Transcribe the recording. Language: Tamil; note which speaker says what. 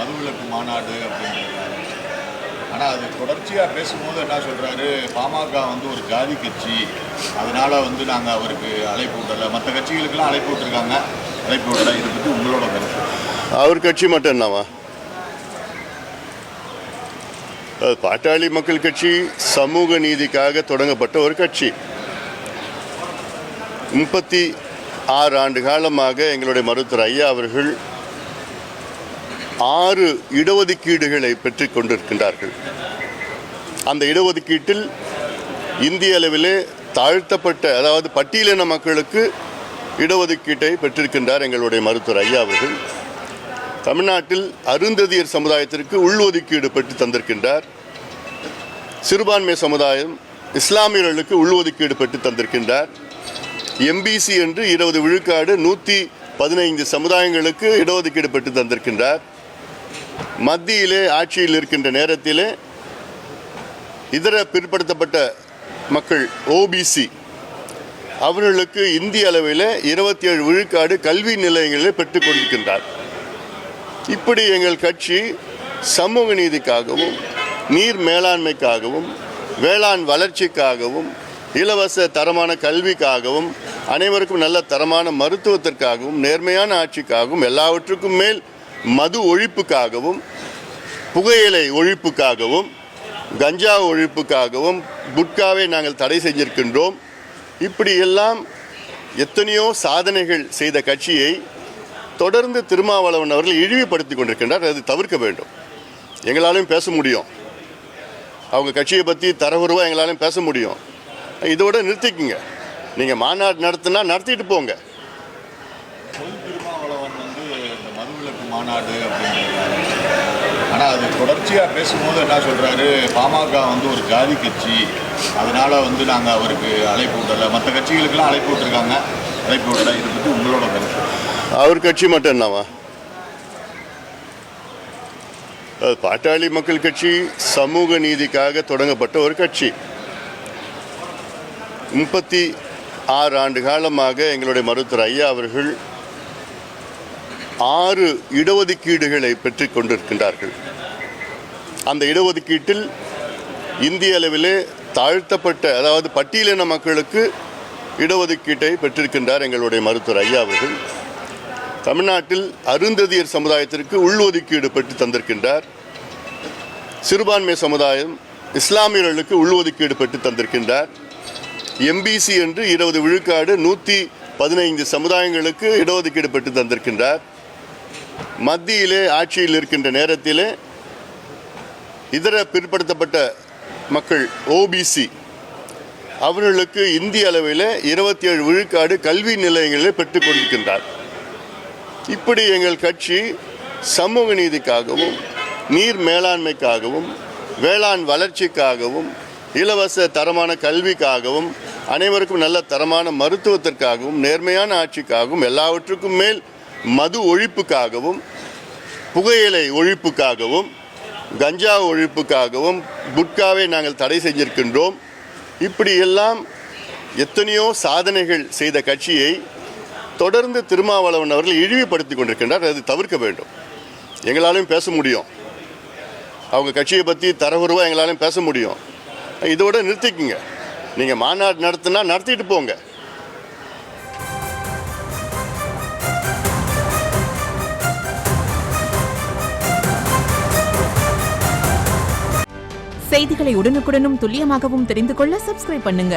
Speaker 1: மதுவிலக்கு மாநாடு அப்படின்றாரு. ஆனால் அது தொடர்ச்சியாக பேசும்போது என்ன சொல்கிறாரு, பாமக வந்து ஒரு ஜாதி கட்சி, அதனால் வந்து நாங்கள் அவருக்கு அழைப்பு விடலை, மற்ற கட்சிகளுக்கெல்லாம் அழைப்பு விட்டுருக்காங்க, அழைப்பு விடலை. இதை பற்றி உங்களோட கருத்து?
Speaker 2: அவர் கட்சி மட்டும் என்னவா? பாட்டாளி மக்கள் கட்சி சமூக நீதிக்காக தொடங்கப்பட்ட ஒரு கட்சி. 36 ஆண்டு காலமாக எங்களுடைய மருத்துவர் ஐயா அவர்கள் 6 இடஒதுக்கீடுகளை பெற்றுக் கொண்டிருக்கின்றார்கள். அந்த இடஒதுக்கீட்டில் இந்திய அளவிலே தாழ்த்தப்பட்ட, அதாவது பட்டியலின மக்களுக்கு இடஒதுக்கீட்டை பெற்றிருக்கின்றார் எங்களுடைய மருத்துவர் ஐயா அவர்கள். தமிழ்நாட்டில் அருந்ததியர் சமுதாயத்திற்கு உள்ஒதுக்கீடு பெற்று தந்திருக்கின்றார். சிறுபான்மை சமுதாயம், இஸ்லாமியர்களுக்கு உள்ஒதுக்கீடு பெற்று தந்திருக்கின்றார். எம்பிசி என்று 20 விழுக்காடு 115 சமுதாயங்களுக்கு இடஒதுக்கீடு பெற்று தந்திருக்கின்றார். மத்தியிலே ஆட்சியில் இருக்கின்ற நேரத்திலே இதர பிற்படுத்தப்பட்ட மக்கள் ஓபிசி அவர்களுக்கு இந்திய அளவில் 27 விழுக்காடு கல்வி நிலையங்களில் பெற்றுக் கொண்டிருக்கின்றார். இப்படி எங்கள் கட்சி சமூக நீதிக்காகவும் நீர் மேலாண்மைக்காகவும் வேளாண் வளர்ச்சிக்காகவும் இலவச தரமான கல்விக்காகவும் அனைவருக்கும் நல்ல தரமான மருத்துவத்திற்காகவும் நேர்மையான ஆட்சிக்காகவும் எல்லாவற்றுக்கும் மேல் மது ஒழிப்புக்காகவும் புகையிலை ஒழிப்புக்காகவும் கஞ்சா ஒழிப்புக்காகவும் குட்காவை நாங்கள் தடை செஞ்சிருக்கின்றோம். இப்படியெல்லாம் எத்தனையோ சாதனைகள் செய்த கட்சியை தொடர்ந்து திருமாவளவன் அவர்கள் இழிவுபடுத்தி கொண்டிருக்கின்றார். அது தவிர்க்க வேண்டும். எங்களாலும் பேச முடியும், அவங்க கட்சியை பற்றி தரவுருவாக எங்களாலும் பேச முடியும். இதோட நிறுத்திக்குங்க. நீங்கள் மாநாடு நடத்தினா நடத்திட்டு போங்க.
Speaker 1: திருமாவளவன் வந்து இந்த மதுவிலக்கு மாநாடு அப்படின்றாரு. ஆனால் அது தொடர்ச்சியாக பேசும்போது என்ன சொல்கிறாரு, பாமக வந்து ஒரு ஜாதி கட்சி, அதனால் வந்து நாங்கள் அவருக்கு அழைப்பு விடலை, மற்ற கட்சிகளுக்கெல்லாம் அழைப்பு விட்டுருக்காங்க, அழைப்பு விடலை. இதை பற்றி உங்களோட கருத்து?
Speaker 2: அவர் கட்சி மட்டும் என்னவா? பாட்டாளி மக்கள் கட்சி சமூக நீதிக்காக தொடங்கப்பட்ட ஒரு கட்சி. 36 ஆண்டு காலமாக எங்களுடைய மருத்துவர் ஐயா அவர்கள் 6 இடஒதுக்கீடுகளை பெற்றுக் கொண்டிருக்கின்றார்கள். அந்த இடஒதுக்கீட்டில் இந்திய அளவிலே தாழ்த்தப்பட்ட, அதாவது பட்டியலின மக்களுக்கு இடஒதுக்கீட்டை பெற்றிருக்கின்றார் எங்களுடைய மருத்துவர் ஐயா அவர்கள். தமிழ்நாட்டில் அருந்ததியர் சமுதாயத்திற்கு உள்ஒதுக்கீடு பெற்று தந்திருக்கின்றார். சிறுபான்மை சமுதாயம், இஸ்லாமியர்களுக்கு உள்ஒதுக்கீடு பெற்று தந்திருக்கின்றார். எம்பிசி என்று 20 விழுக்காடு 115 சமுதாயங்களுக்கு இடஒதுக்கீடு பெற்று தந்திருக்கின்றார். மத்தியிலே ஆட்சியில் இருக்கின்ற நேரத்திலே இதர பிற்படுத்தப்பட்ட மக்கள் ஓபிசி அவர்களுக்கு இந்திய அளவில் 27 விழுக்காடு கல்வி நிலையங்களில் பெற்றுக் கொண்டிருக்கின்றார். இப்படி எங்கள் கட்சி சமூக நீதிக்காகவும் நீர் மேலாண்மைக்காகவும் வேளாண் வளர்ச்சிக்காகவும் இலவச தரமான கல்விக்காகவும் அனைவருக்கும் நல்ல தரமான மருத்துவத்திற்காகவும் நேர்மையான ஆட்சிக்காகவும் எல்லாவற்றுக்கும் மேல் மது ஒழிப்புக்காகவும் புகையிலை ஒழிப்புக்காகவும் கஞ்சா ஒழிப்புக்காகவும் குட்காவை நாங்கள் தடை செஞ்சிருக்கின்றோம். இப்படியெல்லாம் எத்தனையோ சாதனைகள் செய்த கட்சியை தொடர்ந்து திருமாவளவன் அவர்கள் இழிவுபடுத்தி கொண்டிருக்கின்றார். அது தவிர்க்க வேண்டும். எங்களாலும் பேச முடியும், அவங்க கட்சியை பற்றி தரவுருவாக எங்களாலும் பேச முடியும். இதோட நிறுத்திக்குங்க. நீங்கள் மாநாடு நடத்தினா நடத்திட்டு போங்க.
Speaker 3: செய்திகளை உடனுக்குடனும் துல்லியமாகவும் தெரிந்து கொள்ள சப்ஸ்கிரைப் பண்ணுங்க.